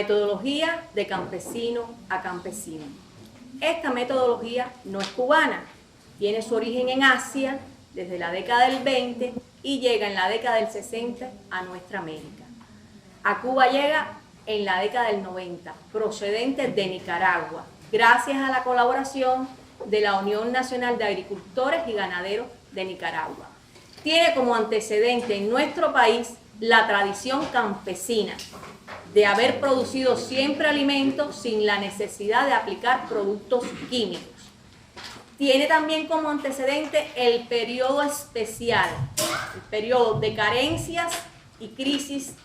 metodología de campesino a campesino. Esta metodología no es cubana, tiene su origen en Asia desde la década del 20 y llega en la década del 60 a nuestra América. A Cuba llega en la década del 90, procedente de Nicaragua, gracias a la colaboración de la Unión Nacional de Agricultores y Ganaderos de Nicaragua. Tiene como antecedente en nuestro país la tradición campesina de haber producido siempre alimentos sin la necesidad de aplicar productos químicos. Tiene también como antecedente el periodo especial, el periodo de carencias y crisis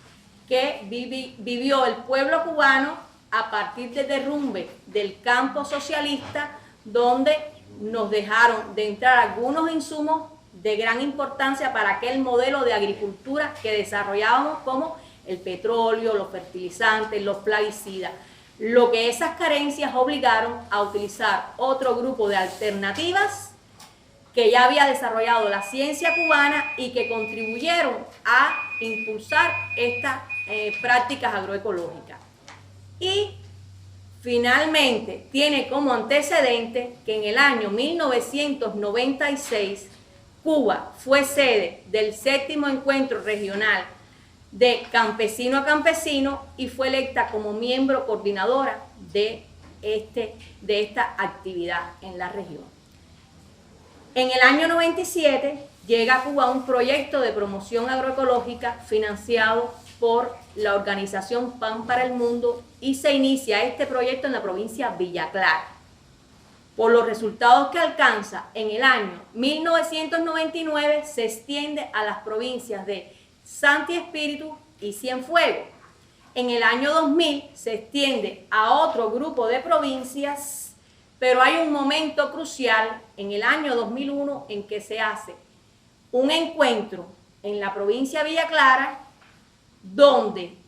que vivió el pueblo cubano a partir del derrumbe del campo socialista, donde nos dejaron de entrar algunos insumos de gran importancia para aquel modelo de agricultura que desarrollábamos, como el petróleo, los fertilizantes, los plaguicidas. Lo que esas carencias obligaron a utilizar otro grupo de alternativas que ya había desarrollado la ciencia cubana y que contribuyeron a impulsar estas prácticas agroecológicas. Y finalmente tiene como antecedente que en el año 1996 Cuba fue sede del 7º encuentro regional de campesino a campesino y fue electa como miembro coordinadora de esta actividad en la región. En el año 97 llega a Cuba un proyecto de promoción agroecológica financiado por la organización Pan para el Mundo y se inicia este proyecto en la provincia Villa Clara. Por los resultados que alcanza, en el año 1999 se extiende a las provincias de Santi Espíritu y Cienfuegos. En el año 2000 se extiende a otro grupo de provincias, pero hay un momento crucial en el año 2001 en que se hace un encuentro en la provincia de Villa Clara, donde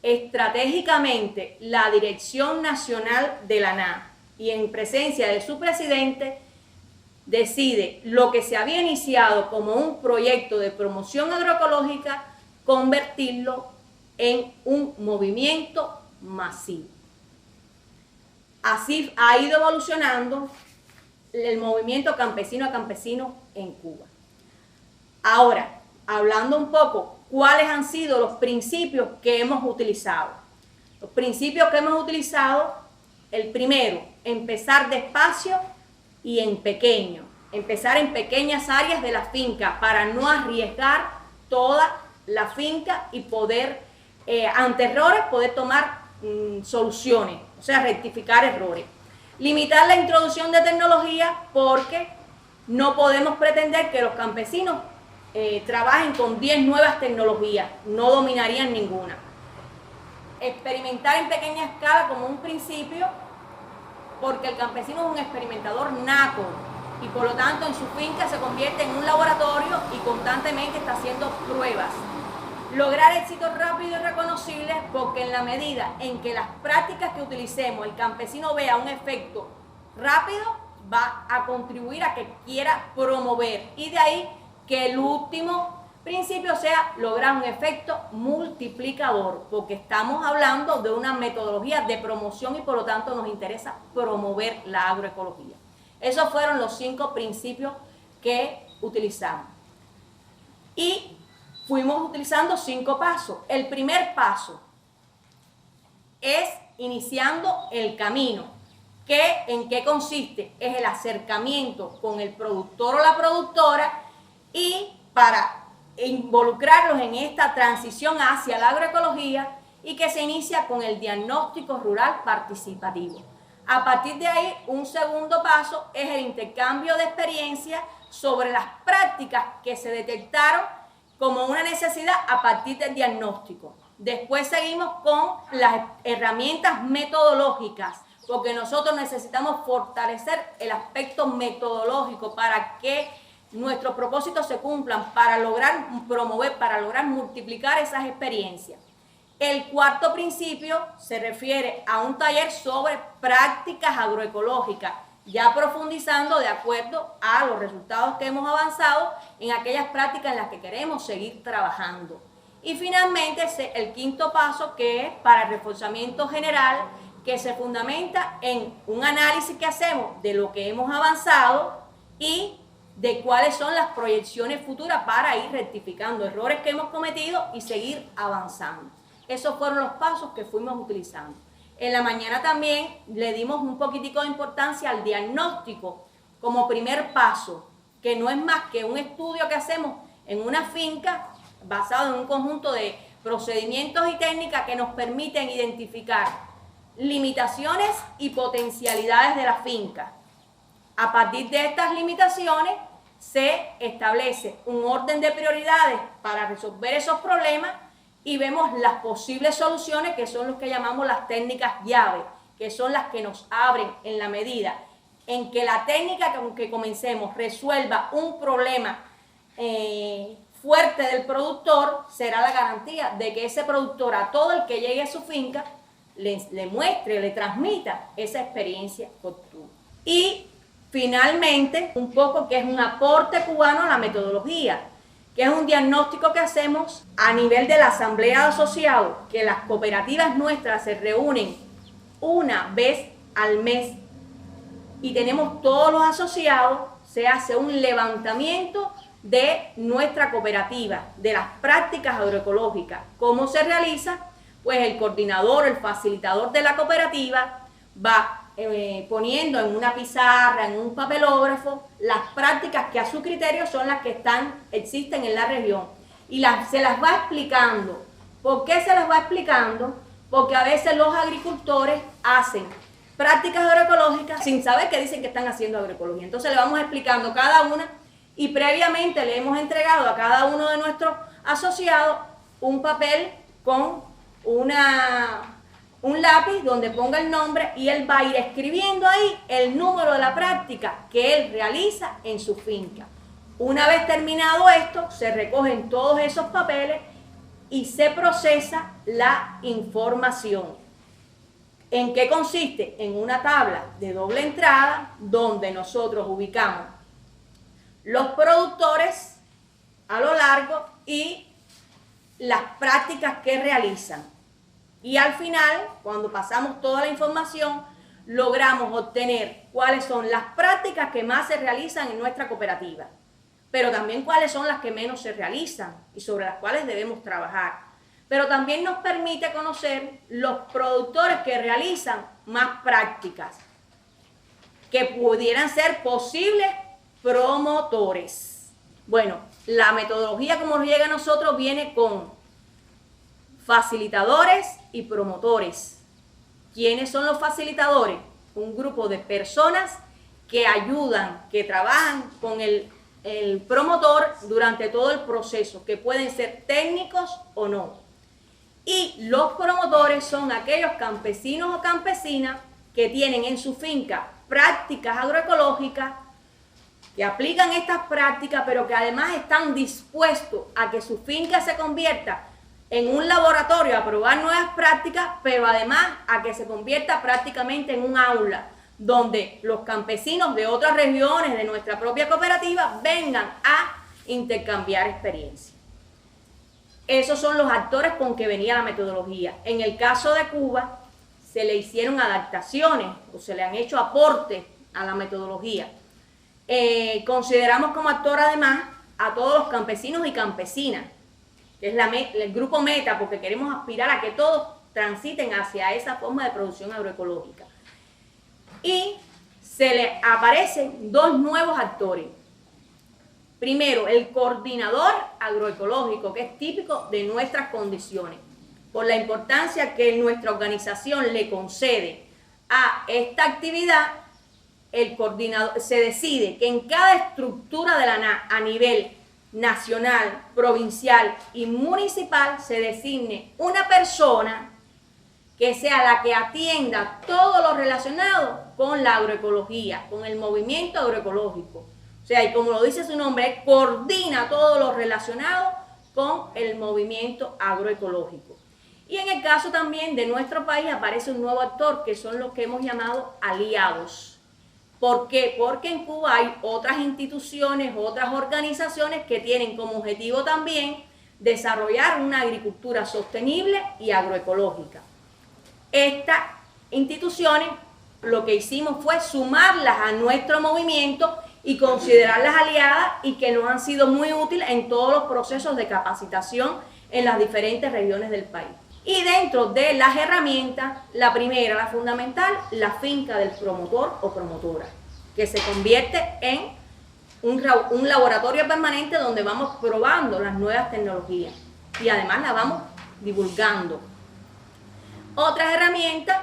estratégicamente la Dirección Nacional de la ANA y en presencia de su presidente decide lo que se había iniciado como un proyecto de promoción agroecológica, convertirlo en un movimiento masivo. Así ha ido evolucionando el movimiento campesino a campesino en Cuba. Ahora, hablando un poco, ¿cuáles han sido los principios que hemos utilizado? Los principios que hemos utilizado, el primero, empezar despacio y en pequeño. Empezar en pequeñas áreas de la finca para no arriesgar toda la finca y poder, ante errores, poder tomar soluciones, o sea, rectificar errores. Limitar la introducción de tecnología porque no podemos pretender que los campesinos trabajen con 10 nuevas tecnologías, no dominarían ninguna. Experimentar en pequeña escala como un principio, porque el campesino es un experimentador nato y por lo tanto en su finca se convierte en un laboratorio y constantemente está haciendo pruebas. Lograr éxitos rápidos y reconocibles, porque en la medida en que las prácticas que utilicemos el campesino vea un efecto rápido, va a contribuir a que quiera promover, y de ahí que el último principio sea lograr un efecto multiplicador, porque estamos hablando de una metodología de promoción y por lo tanto nos interesa promover la agroecología. Esos fueron los 5 principios que utilizamos. Y fuimos utilizando 5 pasos. El primer paso es iniciando el camino. ¿En qué consiste? Es el acercamiento con el productor o la productora y para involucrarlos en esta transición hacia la agroecología, y que se inicia con el diagnóstico rural participativo. A partir de ahí, un segundo paso es el intercambio de experiencias sobre las prácticas que se detectaron como una necesidad a partir del diagnóstico. Después seguimos con las herramientas metodológicas, porque nosotros necesitamos fortalecer el aspecto metodológico para que nuestros propósitos se cumplan, para lograr promover, para lograr multiplicar esas experiencias. El cuarto principio se refiere a un taller sobre prácticas agroecológicas, ya profundizando de acuerdo a los resultados que hemos avanzado en aquellas prácticas en las que queremos seguir trabajando. Y finalmente el quinto paso, que es para el reforzamiento general, que se fundamenta en un análisis que hacemos de lo que hemos avanzado y de cuáles son las proyecciones futuras para ir rectificando errores que hemos cometido y seguir avanzando. Esos fueron los pasos que fuimos utilizando. En la mañana también le dimos un poquitico de importancia al diagnóstico como primer paso, que no es más que un estudio que hacemos en una finca basado en un conjunto de procedimientos y técnicas que nos permiten identificar limitaciones y potencialidades de la finca. A partir de estas limitaciones se establece un orden de prioridades para resolver esos problemas y vemos las posibles soluciones, que son los que llamamos las técnicas llave, que son las que nos abren en la medida en que la técnica con que comencemos resuelva un problema fuerte del productor, será la garantía de que ese productor, a todo el que llegue a su finca, le muestre, le transmita esa experiencia que obtuvo. Y finalmente, un poco que es un aporte cubano a la metodología, que es un diagnóstico que hacemos a nivel de la asamblea de asociados, que las cooperativas nuestras se reúnen una vez al mes y tenemos todos los asociados, se hace un levantamiento de nuestra cooperativa, de las prácticas agroecológicas. ¿Cómo se realiza? Pues el coordinador, el facilitador de la cooperativa va poniendo en una pizarra, en un papelógrafo, las prácticas que a su criterio son las que existen en la región y se las va explicando. ¿Por qué se las va explicando? Porque a veces los agricultores hacen prácticas agroecológicas sin saber que dicen que están haciendo agroecología. Entonces le vamos explicando cada una y previamente le hemos entregado a cada uno de nuestros asociados un papel con un lápiz donde ponga el nombre y él va a ir escribiendo ahí el número de la práctica que él realiza en su finca. Una vez terminado esto, se recogen todos esos papeles y se procesa la información. ¿En qué consiste? En una tabla de doble entrada donde nosotros ubicamos los productores a lo largo y las prácticas que realizan. Y al final, cuando pasamos toda la información, logramos obtener cuáles son las prácticas que más se realizan en nuestra cooperativa, pero también cuáles son las que menos se realizan y sobre las cuales debemos trabajar. Pero también nos permite conocer los productores que realizan más prácticas, que pudieran ser posibles promotores. Bueno, la metodología como nos llega a nosotros viene con facilitadores y promotores. ¿Quiénes son los facilitadores? Un grupo de personas que ayudan, que trabajan con el promotor durante todo el proceso, que pueden ser técnicos o no. Y los promotores son aquellos campesinos o campesinas que tienen en su finca prácticas agroecológicas, que aplican estas prácticas, pero que además están dispuestos a que su finca se convierta en un laboratorio a probar nuevas prácticas, pero además a que se convierta prácticamente en un aula donde los campesinos de otras regiones de nuestra propia cooperativa vengan a intercambiar experiencias. Esos son los actores con que venía la metodología. En el caso de Cuba se le hicieron adaptaciones o se le han hecho aportes a la metodología. Consideramos como actor además a todos los campesinos y campesinas, que es el grupo meta, porque queremos aspirar a que todos transiten hacia esa forma de producción agroecológica. Y se le aparecen dos nuevos actores. Primero, el coordinador agroecológico, que es típico de nuestras condiciones, por la importancia que nuestra organización le concede a esta actividad. El coordinador se decide que en cada estructura de la a nivel nacional, provincial y municipal se designe una persona que sea la que atienda todo lo relacionado con la agroecología, con el movimiento agroecológico. O sea, y como lo dice su nombre, coordina todo lo relacionado con el movimiento agroecológico. Y en el caso también de nuestro país aparece un nuevo actor, que son los que hemos llamado aliados. ¿Por qué? Porque en Cuba hay otras instituciones, otras organizaciones que tienen como objetivo también desarrollar una agricultura sostenible y agroecológica. Estas instituciones lo que hicimos fue sumarlas a nuestro movimiento y considerarlas aliadas y que nos han sido muy útiles en todos los procesos de capacitación en las diferentes regiones del país. Y dentro de las herramientas, la primera, la fundamental, la finca del promotor o promotora, que se convierte en un laboratorio permanente donde vamos probando las nuevas tecnologías y además la vamos divulgando. Otras herramientas,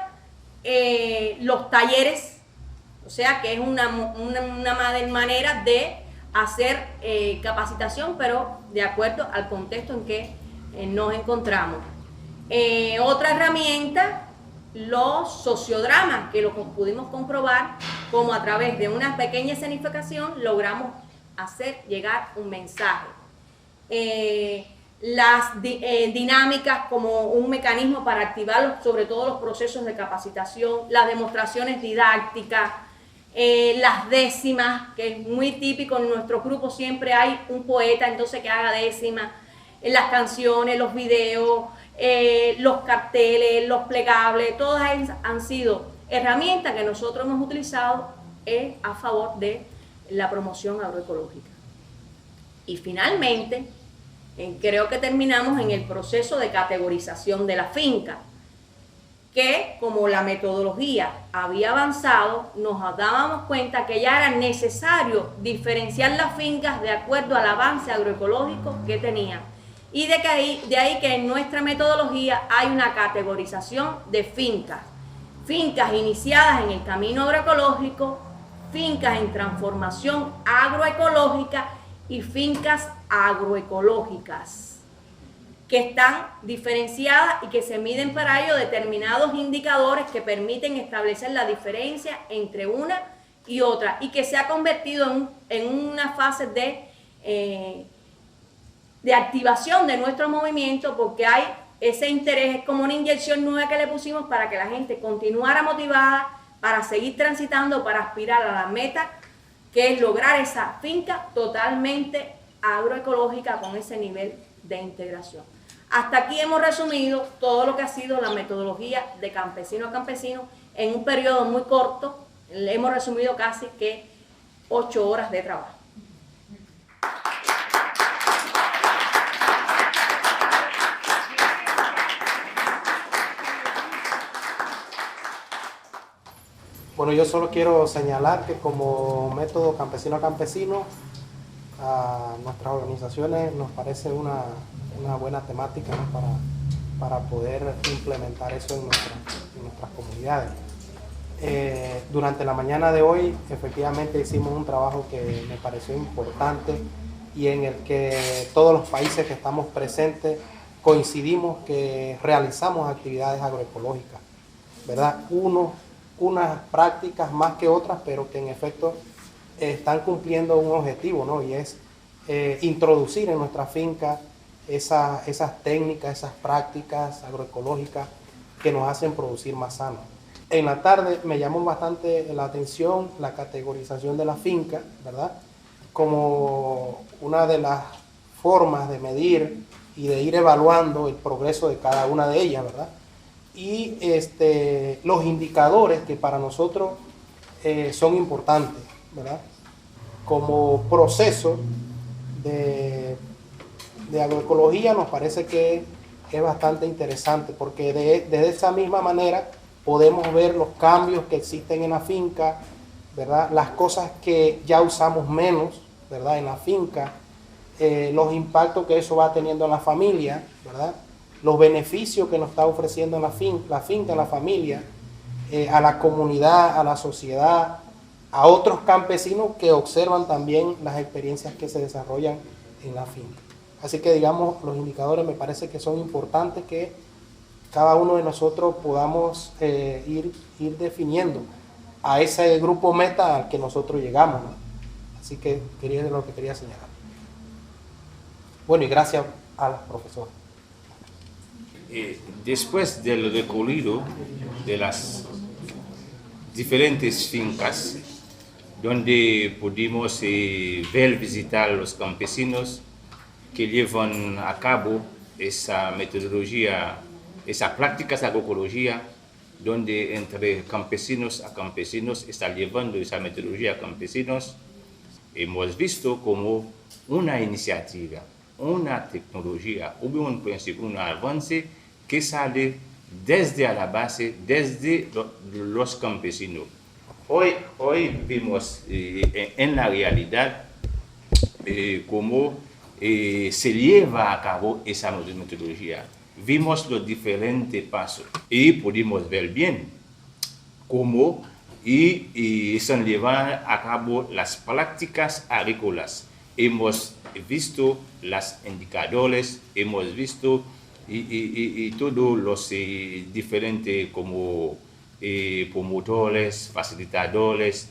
los talleres, o sea que es una manera de hacer capacitación, pero de acuerdo al contexto en que nos encontramos. Otra herramienta, los sociodramas, que lo pudimos comprobar como a través de una pequeña escenificación logramos hacer llegar un mensaje. Las dinámicas como un mecanismo para activar sobre todo los procesos de capacitación, las demostraciones didácticas, las décimas, que es muy típico en nuestros grupos, siempre hay un poeta entonces que haga décimas, las canciones, los videos, los carteles, los plegables, todas esas han sido herramientas que nosotros hemos utilizado a favor de la promoción agroecológica. Y finalmente, creo que terminamos en el proceso de categorización de la finca, que como la metodología había avanzado, nos dábamos cuenta que ya era necesario diferenciar las fincas de acuerdo al avance agroecológico que tenían. Y de ahí que en nuestra metodología hay una categorización de fincas. Fincas iniciadas en el camino agroecológico, fincas en transformación agroecológica y fincas agroecológicas, que están diferenciadas y que se miden para ello determinados indicadores que permiten establecer la diferencia entre una y otra y que se ha convertido en una fase de activación de nuestro movimiento, porque hay ese interés, es como una inyección nueva que le pusimos para que la gente continuara motivada para seguir transitando, para aspirar a la meta, que es lograr esa finca totalmente agroecológica con ese nivel de integración. Hasta aquí hemos resumido todo lo que ha sido la metodología de campesino a campesino en un periodo muy corto. Le hemos resumido casi que 8 horas de trabajo. Bueno, yo solo quiero señalar que como método campesino a campesino, a nuestras organizaciones nos parece una buena temática, ¿no? para poder implementar eso en nuestras comunidades. Durante la mañana de hoy, efectivamente hicimos un trabajo que me pareció importante y en el que todos los países que estamos presentes coincidimos que realizamos actividades agroecológicas, ¿verdad? Unas prácticas más que otras, pero que en efecto están cumpliendo un objetivo, ¿no? Y es introducir en nuestra finca esas técnicas, esas prácticas agroecológicas que nos hacen producir más sano. En la tarde me llamó bastante la atención la categorización de la finca, ¿verdad? Como una de las formas de medir y de ir evaluando el progreso de cada una de ellas, ¿verdad? Y los indicadores que para nosotros son importantes, ¿verdad? Como proceso de agroecología nos parece que es bastante interesante porque de esa misma manera podemos ver los cambios que existen en la finca, ¿verdad? Las cosas que ya usamos menos, ¿verdad? En la finca, los impactos que eso va teniendo en la familia, ¿verdad? Los beneficios que nos está ofreciendo la finca, la familia, a la comunidad, a la sociedad, a otros campesinos que observan también las experiencias que se desarrollan en la finca. Así que, digamos, los indicadores me parece que son importantes que cada uno de nosotros podamos ir definiendo a ese grupo meta al que nosotros llegamos, ¿no? Así que es lo que quería señalar. Bueno, y gracias a las profesoras. Después del recorrido de las diferentes fincas donde pudimos ver, visitar los campesinos, que llevan a cabo esa metodología, esa prácticas de agroecología, donde entre campesinos a campesinos están llevando esa metodología a campesinos. Hemos visto como una iniciativa, una tecnología, un principio, un avance que sale desde a la base, desde los campesinos. Hoy vimos en la realidad cómo se lleva a cabo esa metodología. Vimos los diferentes pasos y pudimos ver bien cómo se llevan a cabo las prácticas agrícolas. Hemos visto los indicadores, hemos visto todos los diferentes como promotores, facilitadores,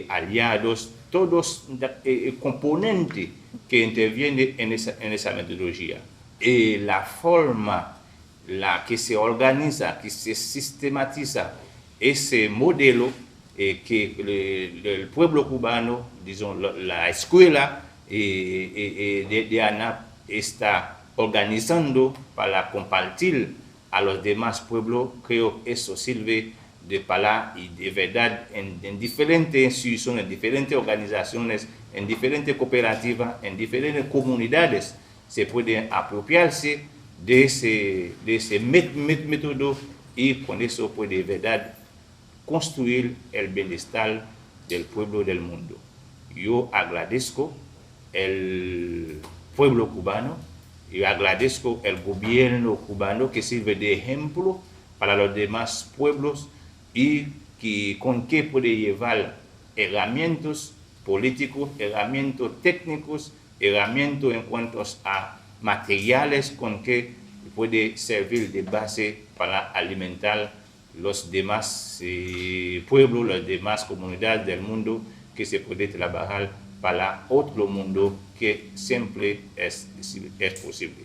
aliados, todos componentes que intervienen en esa metodología. La forma que se organiza, que se sistematiza ese modelo que el pueblo cubano, la escuela de ANAP está organizando para compartir a los demás pueblos. Creo que eso sirve de palabra y de verdad en diferentes instituciones, en diferentes organizaciones, en diferentes cooperativas, en diferentes comunidades se puede apropiarse de ese método y con eso puede de verdad construir el bienestar del pueblo del mundo. Yo agradezco el pueblo cubano, yo agradezco el gobierno cubano que sirve de ejemplo para los demás pueblos y con que puede llevar herramientas políticos, herramientas técnicos, herramientas en cuanto a materiales con que puede servir de base para alimentar los demás pueblos, las demás comunidades del mundo, que se puede trabajar para otro mundo que siempre es posible.